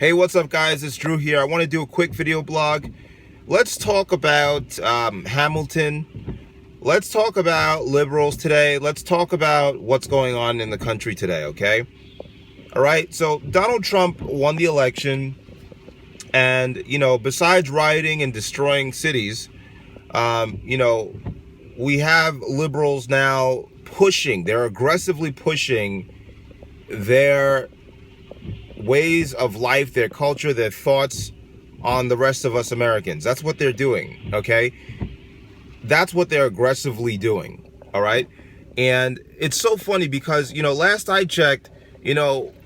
Hey, what's up, guys? It's Drew here. I want to do a quick video blog. Let's talk about Hamilton. Let's talk about liberals today. Let's talk about what's going on in the country today, okay? All right, so Donald Trump won the election, and, besides rioting and destroying cities, we have liberals now they're aggressively pushing their ways of life, their culture, their thoughts on the rest of us Americans. That's what they're doing, okay? That's what they're aggressively doing, all right? And it's so funny because, last I checked,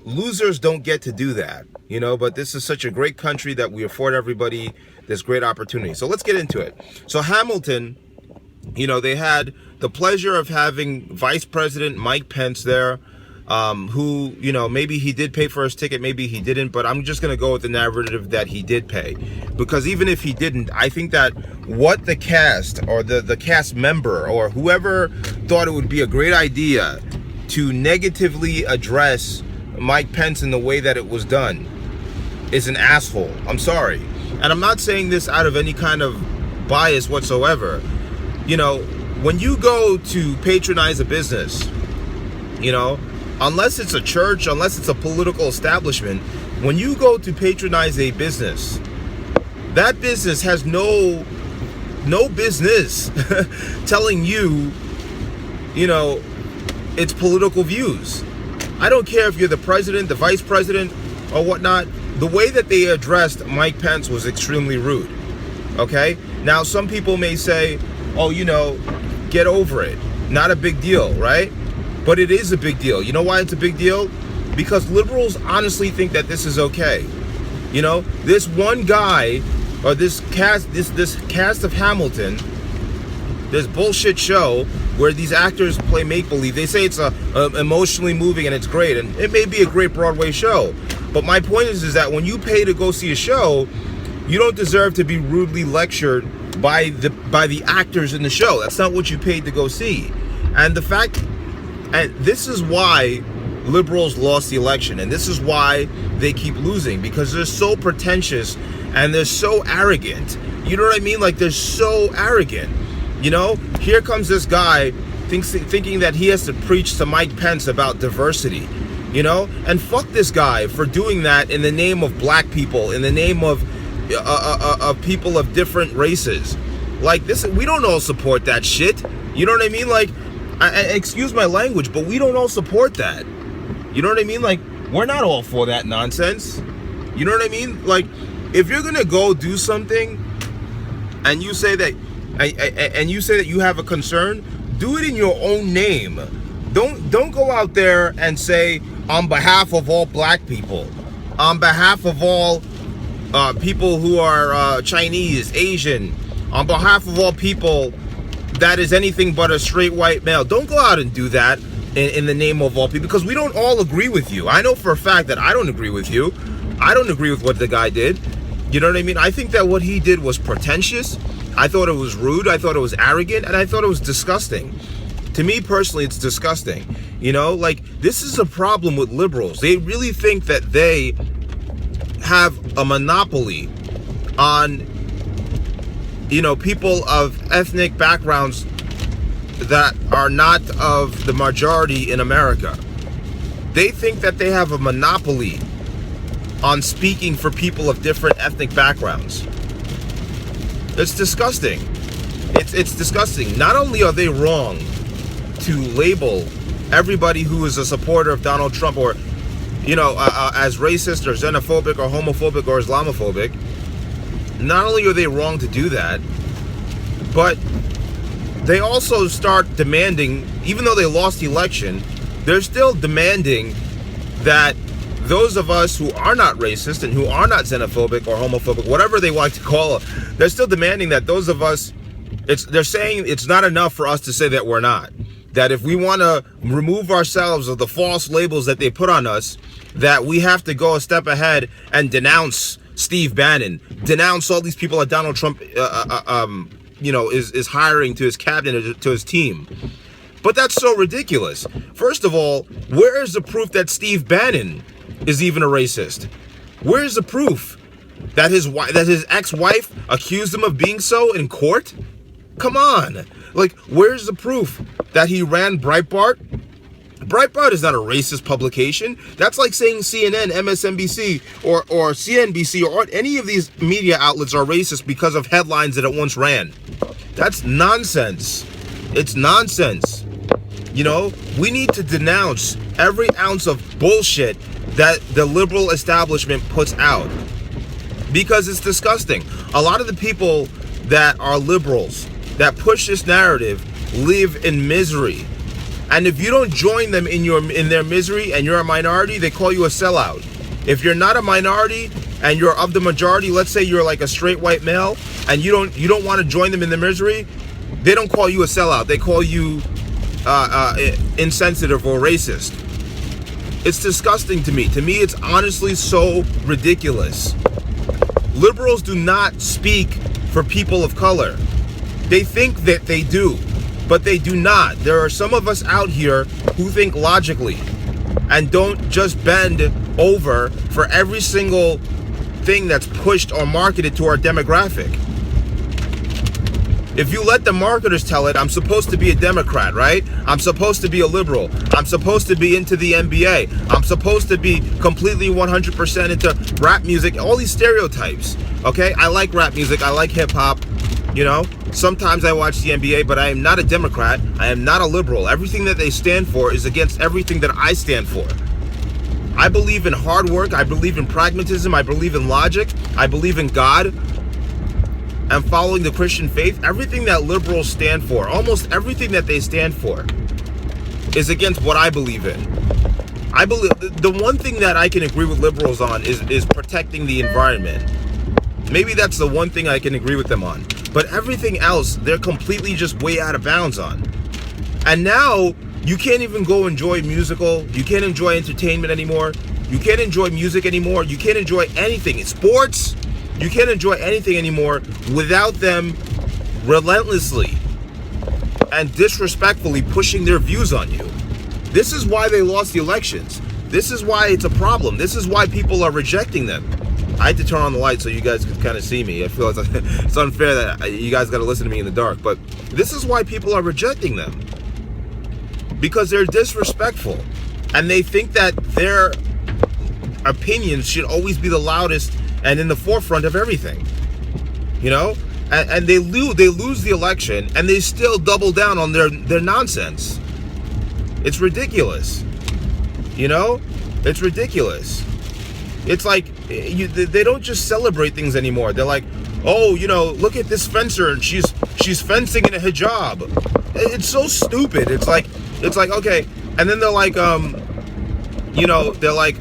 losers don't get to do that, but this is such a great country that we afford everybody this great opportunity. So let's get into it. So Hamilton, they had the pleasure of having Vice President Mike Pence there, who, maybe he did pay for his ticket, maybe he didn't, but I'm just going to go with the narrative that he did pay. Because even if he didn't, I think that what the cast or the cast member or whoever thought it would be a great idea to negatively address Mike Pence in the way that it was done is an asshole. I'm sorry. And I'm not saying this out of any kind of bias whatsoever. When you go to patronize a business, unless it's a church, unless it's a political establishment, when you go to patronize a business, that business has no business telling you, its political views. I don't care if you're the president, the vice president, or whatnot. The way that they addressed Mike Pence was extremely rude. Okay? Now, some people may say, oh, get over it. Not a big deal, right? But it is a big deal. You know why it's a big deal? Because liberals honestly think that this is okay. This one guy or this cast of Hamilton, this bullshit show where these actors play make-believe. They say it's emotionally moving and it's great, and it may be a great Broadway show. But my point is that when you pay to go see a show, you don't deserve to be rudely lectured by the actors in the show. That's not what you paid to go see. And this is why liberals lost the election, and this is why they keep losing, because they're so pretentious and they're so arrogant. You know what I mean? Like, they're so arrogant. Here comes this guy thinking that he has to preach to Mike Pence about diversity, and fuck this guy for doing that in the name of black people, in the name of people of different races. Like, this, we don't all support that shit. You know what I mean? Like, excuse my language, but we don't all support that. You know what I mean? Like, we're not all for that nonsense. You know what I mean? Like, if you're gonna go do something and you say that you have a concern, do it in your own name. Don't go out there and say, on behalf of all black people, on behalf of all people who are Chinese, Asian, on behalf of all people that is anything but a straight white male. Don't go out and do that in the name of all people, because we don't all agree with you. I know for a fact that I don't agree with you. I don't agree with what the guy did. You know what I mean? I think that what he did was pretentious. I thought it was rude. I thought it was arrogant. And I thought it was disgusting. To me personally, it's disgusting. Like, this is a problem with liberals. They really think that they have a monopoly on people of ethnic backgrounds that are not of the majority in America. They think that they have a monopoly on speaking for people of different ethnic backgrounds. It's disgusting. It's disgusting. Not only are they wrong to label everybody who is a supporter of Donald Trump or, as racist or xenophobic or homophobic or Islamophobic, not only are they wrong to do that, but they also start demanding, even though they lost the election, they're still demanding that those of us who are not racist and who are not xenophobic or homophobic, whatever they like to call it, they're still demanding that those of us, they're saying it's not enough for us to say that we're not. That if we want to remove ourselves of the false labels that they put on us, that we have to go a step ahead and denounce Steve Bannon, denounce all these people that Donald Trump, is hiring to his cabinet, to his team. But that's so ridiculous. First of all, where is the proof that Steve Bannon is even a racist? Where's the proof that his ex-wife accused him of being so in court? Come on. Like, where's the proof that he ran Breitbart? Breitbart is not a racist publication. That's like saying CNN, MSNBC, or CNBC, or any of these media outlets are racist because of headlines that it once ran. That's nonsense. It's nonsense. You know, we need to denounce every ounce of bullshit that the liberal establishment puts out, because it's disgusting. A lot of the people that are liberals, that push this narrative, live in misery. And if you don't join them in their misery and you're a minority, they call you a sellout. If you're not a minority and you're of the majority, let's say you're like a straight white male, and you don't want to join them in their misery, they don't call you a sellout. They call you insensitive or racist. It's disgusting to me. To me, it's honestly so ridiculous. Liberals do not speak for people of color. They think that they do, but they do not. There are some of us out here who think logically and don't just bend over for every single thing that's pushed or marketed to our demographic. If you let the marketers tell it, I'm supposed to be a Democrat, right? I'm supposed to be a liberal. I'm supposed to be into the NBA. I'm supposed to be completely 100% into rap music, all these stereotypes, okay? I like rap music. I like hip hop, you know? Sometimes I watch the NBA, but I am not a Democrat. I am not a liberal. Everything that they stand for is against everything that I stand for. I believe in hard work. I believe in pragmatism. I believe in logic. I believe in God and following the Christian faith. Everything that liberals stand for, almost everything that they stand for, is against what I believe in. I believe the one thing that I can agree with liberals on is protecting the environment. Maybe that's the one thing I can agree with them on. But everything else, they're completely just way out of bounds on. And now, you can't even go enjoy musical. You can't enjoy entertainment anymore. You can't enjoy music anymore. You can't enjoy anything. It's sports. You can't enjoy anything anymore without them relentlessly and disrespectfully pushing their views on you. This is why they lost the elections. This is why it's a problem. This is why people are rejecting them. I had to turn on the light so you guys could kind of see me. I feel it's unfair that you guys got to listen to me in the dark. But this is why people are rejecting them. Because they're disrespectful. And they think that their opinions should always be the loudest and in the forefront of everything, you know, and they lose the election, and they still double down on their nonsense. It's ridiculous, you know. It's ridiculous. It's like they don't just celebrate things anymore. They're like, oh, you know, look at this fencer, and she's fencing in a hijab. It's so stupid. It's like okay, and then they're like, you know, they're like,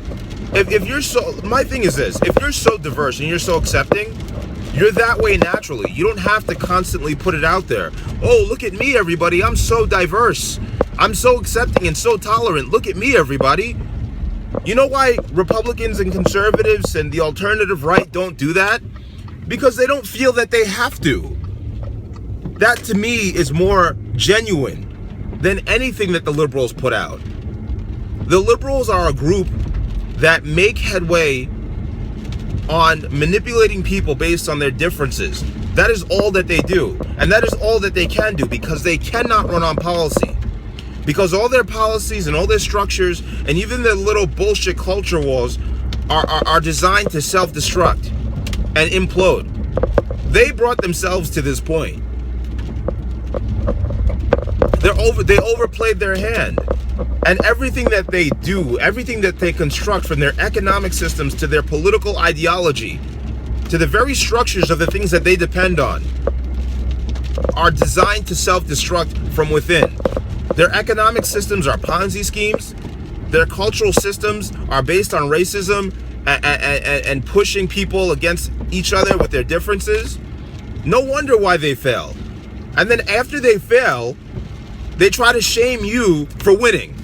if you're so, my thing is this, if you're so diverse and you're so accepting, you're that way naturally. You don't have to constantly put it out there. Oh, look at me, everybody. I'm so diverse. I'm so accepting and so tolerant. Look at me, everybody. You know why Republicans and conservatives and the alternative right don't do that? Because they don't feel that they have to. That, to me, is more genuine than anything that the liberals put out. The liberals are a group that make headway on manipulating people based on their differences. That is all that they do. And that is all that they can do, because they cannot run on policy. Because all their policies and all their structures and even their little bullshit culture wars are designed to self-destruct and implode. They brought themselves to this point. They overplayed their hand. And everything that they do, everything that they construct, from their economic systems to their political ideology, to the very structures of the things that they depend on, are designed to self-destruct from within. Their economic systems are Ponzi schemes. Their cultural systems are based on racism and pushing people against each other with their differences. No wonder why they fail. And then after they fail, they try to shame you for winning.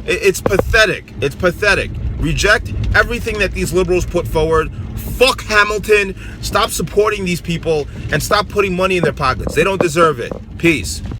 It's pathetic. It's pathetic. Reject everything that these liberals put forward. Fuck Hamilton. Stop supporting these people and stop putting money in their pockets. They don't deserve it. Peace.